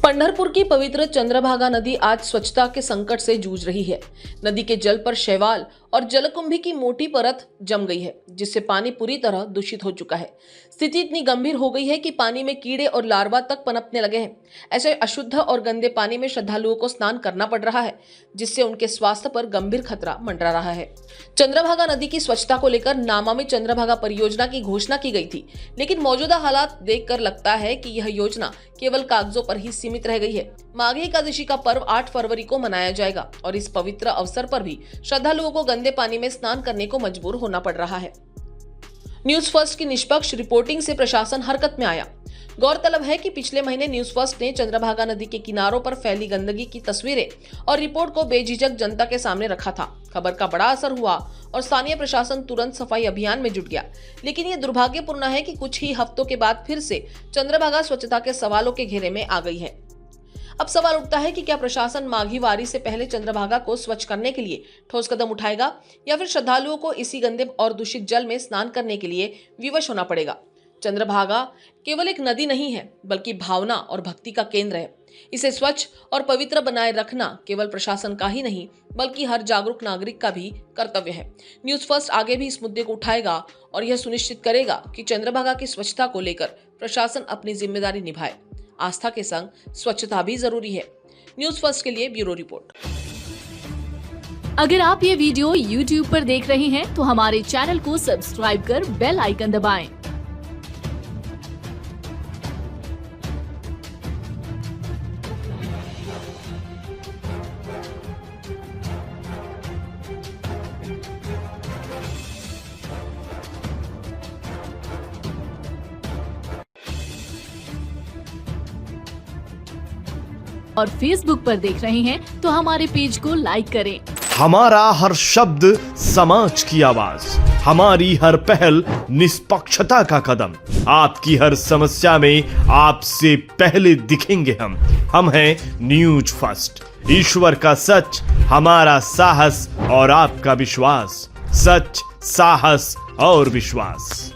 पंढरपुर की पवित्र चंद्रभागा नदी आज स्वच्छता के संकट से जूझ रही है। नदी के जल पर शैवाल और जलकुंभी की मोटी परत जम गई है, जिससे पानी पूरी तरह दूषित हो चुका है। स्थिति इतनी गंभीर हो गई है कि पानी में कीड़े और लार्वा तक पनपने लगे हैं। ऐसे अशुद्ध और गंदे पानी में श्रद्धालुओं को स्नान करना पड़ रहा है, जिससे उनके स्वास्थ्य पर गंभीर खतरा मंडरा रहा है। चंद्रभागा नदी की स्वच्छता को लेकर नमामि चंद्रभागा परियोजना की घोषणा की गई थी, लेकिन मौजूदा हालात देखकर लगता है कि यह योजना केवल कागजों पर ही सीमित रह गई है। माघी एकादशी का पर्व 8 फरवरी को मनाया जाएगा और इस पवित्र अवसर पर भी श्रद्धालुओं को गंदे पानी में स्नान करने को मजबूर होना पड़ रहा है। न्यूज फर्स्ट की निष्पक्ष रिपोर्टिंग से प्रशासन हरकत में आया। गौरतलब है कि पिछले महीने न्यूज फर्स्ट ने चंद्रभागा नदी के किनारों पर फैली गंदगी की तस्वीरें और रिपोर्ट को बेझिझक जनता के सामने रखा था। खबर का बड़ा असर हुआ और स्थानीय प्रशासन तुरंत सफाई अभियान में जुट गया, लेकिन ये दुर्भाग्यपूर्ण है कि कुछ ही हफ्तों के बाद फिर से चंद्रभागा स्वच्छता के सवालों के घेरे में आ गई है। अब सवाल उठता है कि क्या प्रशासन माघी वारी से पहले चंद्रभागा को स्वच्छ करने के लिए ठोस कदम उठाएगा या फिर श्रद्धालुओं को इसी गंदे और दूषित जल में स्नान करने के लिए विवश होना पड़ेगा। चंद्रभागा केवल एक नदी नहीं है, बल्कि भावना और भक्ति का केंद्र है। इसे स्वच्छ और पवित्र बनाए रखना केवल प्रशासन का ही नहीं, बल्कि हर जागरूक नागरिक का भी कर्तव्य है। न्यूज फर्स्ट आगे भी इस मुद्दे को उठाएगा और यह सुनिश्चित करेगा कि चंद्रभागा की स्वच्छता को लेकर प्रशासन अपनी जिम्मेदारी निभाए। आस्था के संग स्वच्छता भी जरूरी है। न्यूज फर्स्ट के लिए ब्यूरो रिपोर्ट। अगर आप ये वीडियो YouTube पर देख रहे हैं तो हमारे चैनल को सब्सक्राइब कर बेल आइकन दबाएं। और Facebook पर देख रहे हैं तो हमारे पेज को लाइक करें। हमारा हर शब्द समाज की आवाज, हमारी हर पहल निष्पक्षता का कदम। आपकी हर समस्या में आपसे पहले दिखेंगे हम हैं न्यूज फर्स्ट। ईश्वर का सच, हमारा साहस और आपका विश्वास। सच, साहस और विश्वास।